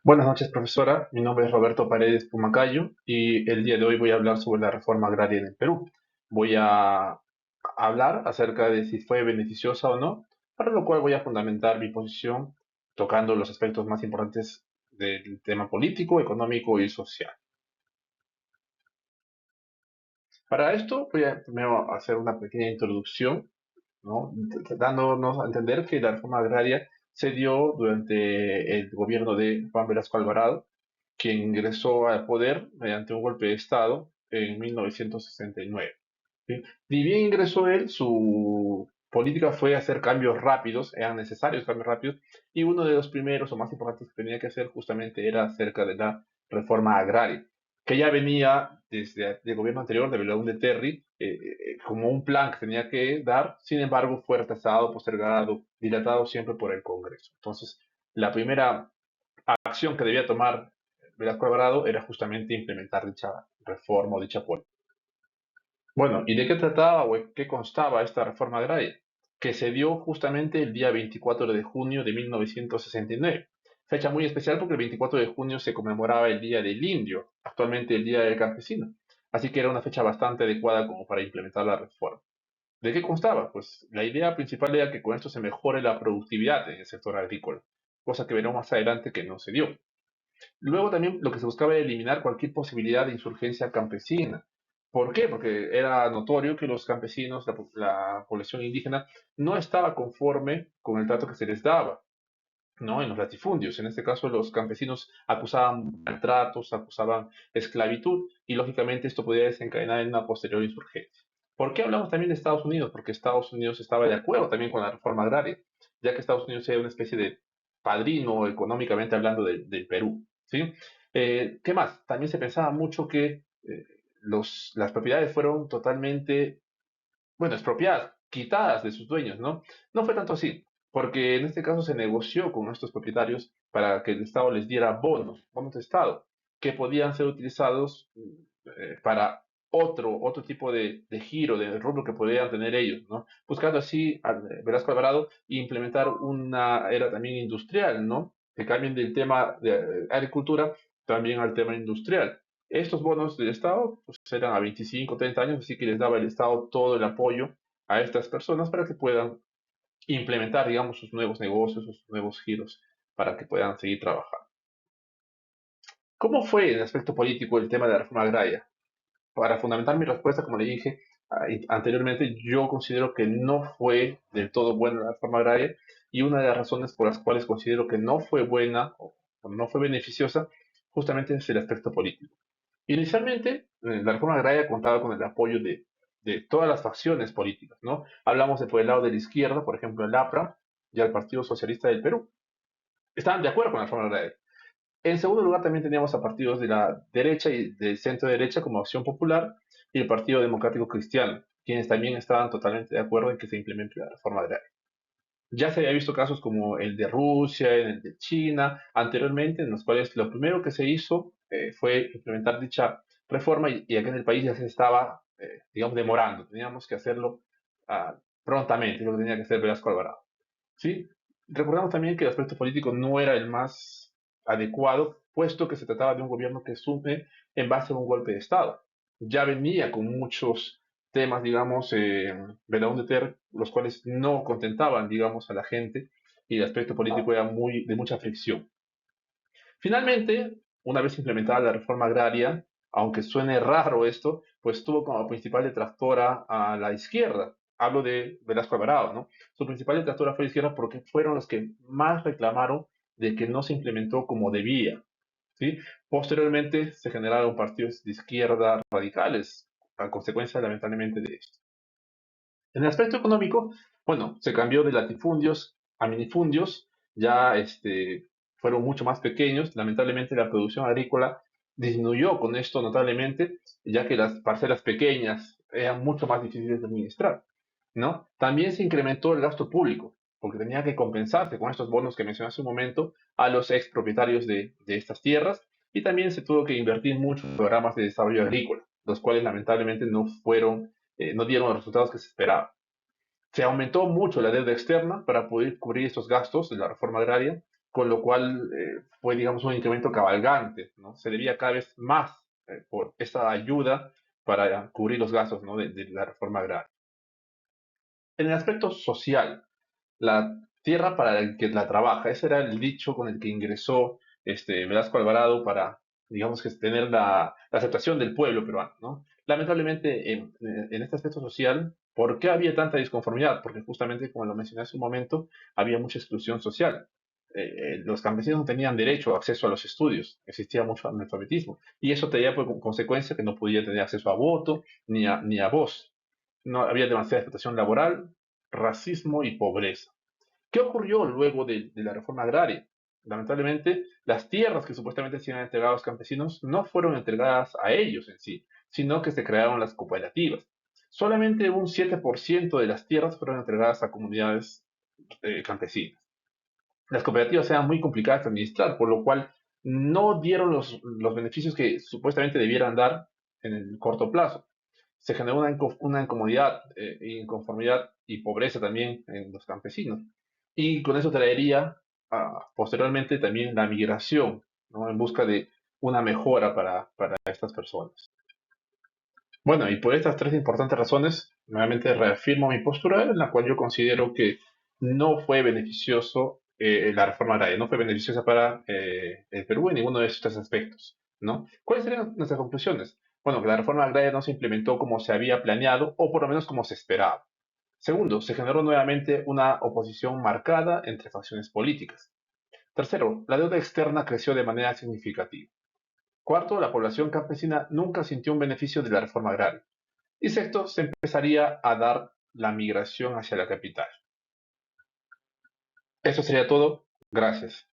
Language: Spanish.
Buenas noches, profesora. Mi nombre es Roberto Paredes Pumacayo y el día de hoy voy a hablar sobre la reforma agraria en el Perú. Voy a hablar acerca de si fue beneficiosa o no, para lo cual voy a fundamentar mi posición tocando los aspectos más importantes del tema político, económico y social. Para esto voy a primero hacer una pequeña introducción, ¿no? Dándonos a entender que la reforma agraria se dio durante el gobierno de Juan Velasco Alvarado, quien ingresó al poder mediante un golpe de Estado en 1969. ¿Sí? Ni bien ingresó él, su política fue hacer cambios rápidos, eran necesarios cambios rápidos, y uno de los primeros o más importantes que tenía que hacer justamente era acerca de la reforma agraria, que ya venía desde el gobierno anterior de Belaúnde Terry, como un plan que tenía que dar, sin embargo fue retrasado, postergado, dilatado siempre por el Congreso. Entonces, la primera acción que debía tomar Velasco Alvarado era justamente implementar dicha reforma o dicha política. Bueno, ¿y de qué trataba o qué constaba esta reforma agraria? Que se dio justamente el día 24 de junio de 1969. Fecha muy especial porque el 24 de junio se conmemoraba el Día del Indio, actualmente el Día del Campesino. Así que era una fecha bastante adecuada como para implementar la reforma. ¿De qué constaba? Pues la idea principal era que con esto se mejore la productividad en el sector agrícola, cosa que veremos más adelante que no se dio. Luego también lo que se buscaba era eliminar cualquier posibilidad de insurgencia campesina. ¿Por qué? Porque era notorio que los campesinos, la población indígena, no estaba conforme con el trato que se les daba, ¿no? En los latifundios. En este caso, los campesinos acusaban maltratos, acusaban esclavitud, y lógicamente esto podía desencadenar en una posterior insurgencia. ¿Por qué hablamos también de Estados Unidos? Porque Estados Unidos estaba de acuerdo también con la reforma agraria, ya que Estados Unidos era una especie de padrino económicamente hablando del Perú, ¿sí? ¿Qué más? También se pensaba mucho que las propiedades fueron totalmente, bueno, expropiadas, quitadas de sus dueños, ¿no? No fue tanto así, porque en este caso se negoció con estos propietarios para que el Estado les diera bonos de Estado, que podían ser utilizados para otro tipo de giro, de rubro que podían tener ellos, ¿no? Buscando así a Velasco Alvarado implementar una era también industrial, ¿no? Que cambien del tema de agricultura también al tema industrial. Estos bonos del Estado pues, eran a 25, 30 años, así que les daba el Estado todo el apoyo a estas personas para que puedan implementar, digamos, sus nuevos negocios, sus nuevos giros, para que puedan seguir trabajando. ¿Cómo fue en el aspecto político el tema de la reforma agraria? Para fundamentar mi respuesta, como le dije anteriormente, yo considero que no fue del todo buena la reforma agraria, y una de las razones por las cuales considero que no fue buena o no fue beneficiosa justamente es el aspecto político. Inicialmente, la reforma agraria contaba con el apoyo de todas las facciones políticas, ¿no? Hablamos de por el lado de la izquierda, por ejemplo, el APRA y el Partido Socialista del Perú. Estaban de acuerdo con la reforma agraria. En segundo lugar, también teníamos a partidos de la derecha y de centro derecha como Acción Popular y el Partido Democrático Cristiano, quienes también estaban totalmente de acuerdo en que se implemente la reforma agraria. Ya se había visto casos como el de Rusia, el de China, anteriormente, en los cuales lo primero que se hizo fue implementar dicha reforma, y aquí en el país ya se estaba, digamos, demorando. Teníamos que hacerlo prontamente, lo que tenía que hacer Velasco Alvarado. ¿Sí? Recordamos también que el aspecto político no era el más adecuado, puesto que se trataba de un gobierno que asume en base a un golpe de Estado. Ya venía con muchos temas, digamos, Belaúnde Terry, los cuales no contentaban, digamos, a la gente, y el aspecto político era de mucha fricción. Finalmente, una vez implementada la reforma agraria, aunque suene raro esto, pues tuvo como principal detractora a la izquierda. Hablo de Velasco Alvarado, ¿no? Su principal detractora fue la izquierda porque fueron los que más reclamaron de que no se implementó como debía, ¿sí? Posteriormente se generaron partidos de izquierda radicales, a consecuencia, lamentablemente, de esto. En el aspecto económico, bueno, se cambió de latifundios a minifundios, ya fueron mucho más pequeños. Lamentablemente la producción agrícola disminuyó con esto notablemente, ya que las parcelas pequeñas eran mucho más difíciles de administrar, ¿no? También se incrementó el gasto público, porque tenía que compensarse con estos bonos que mencioné hace un momento a los expropietarios de estas tierras, y también se tuvo que invertir mucho en programas de desarrollo agrícola, los cuales lamentablemente no dieron los resultados que se esperaban. Se aumentó mucho la deuda externa para poder cubrir estos gastos de la reforma agraria, con lo cual fue, digamos, un incremento cabalgante, ¿no? Se debía cada vez más por esta ayuda para cubrir los gastos, ¿no? de la reforma agraria. En el aspecto social, la tierra para el que la trabaja, ese era el dicho con el que ingresó Velasco Alvarado para, digamos que tener la aceptación del pueblo peruano, ¿no? Lamentablemente, en este aspecto social, ¿por qué había tanta disconformidad? Porque justamente, como lo mencioné hace un momento, había mucha exclusión social. Los campesinos no tenían derecho a acceso a los estudios, existía mucho analfabetismo, y eso tenía por consecuencia que no podían tener acceso a voto ni a voz. No había demasiada explotación laboral, racismo y pobreza. ¿Qué ocurrió luego de la reforma agraria? Lamentablemente, las tierras que supuestamente se iban a entregar a los campesinos no fueron entregadas a ellos en sí, sino que se crearon las cooperativas. Solamente un 7% de las tierras fueron entregadas a comunidades campesinas. Las cooperativas eran muy complicadas de administrar, por lo cual no dieron los beneficios que supuestamente debieran dar en el corto plazo. Se generó una incomodidad, inconformidad y pobreza también en los campesinos. Y con eso traería posteriormente también la migración, ¿no? En busca de una mejora para estas personas. Bueno, y por estas tres importantes razones, nuevamente reafirmo mi postura, en la cual yo considero que no fue beneficioso la reforma agraria, no fue beneficiosa para el Perú en ninguno de estos aspectos, ¿no? ¿Cuáles serían nuestras conclusiones? Bueno, que la reforma agraria no se implementó como se había planeado o por lo menos como se esperaba. Segundo, se generó nuevamente una oposición marcada entre facciones políticas. Tercero, la deuda externa creció de manera significativa. Cuarto, la población campesina nunca sintió un beneficio de la reforma agraria. Y sexto, se empezaría a dar la migración hacia la capital. Eso sería todo. Gracias.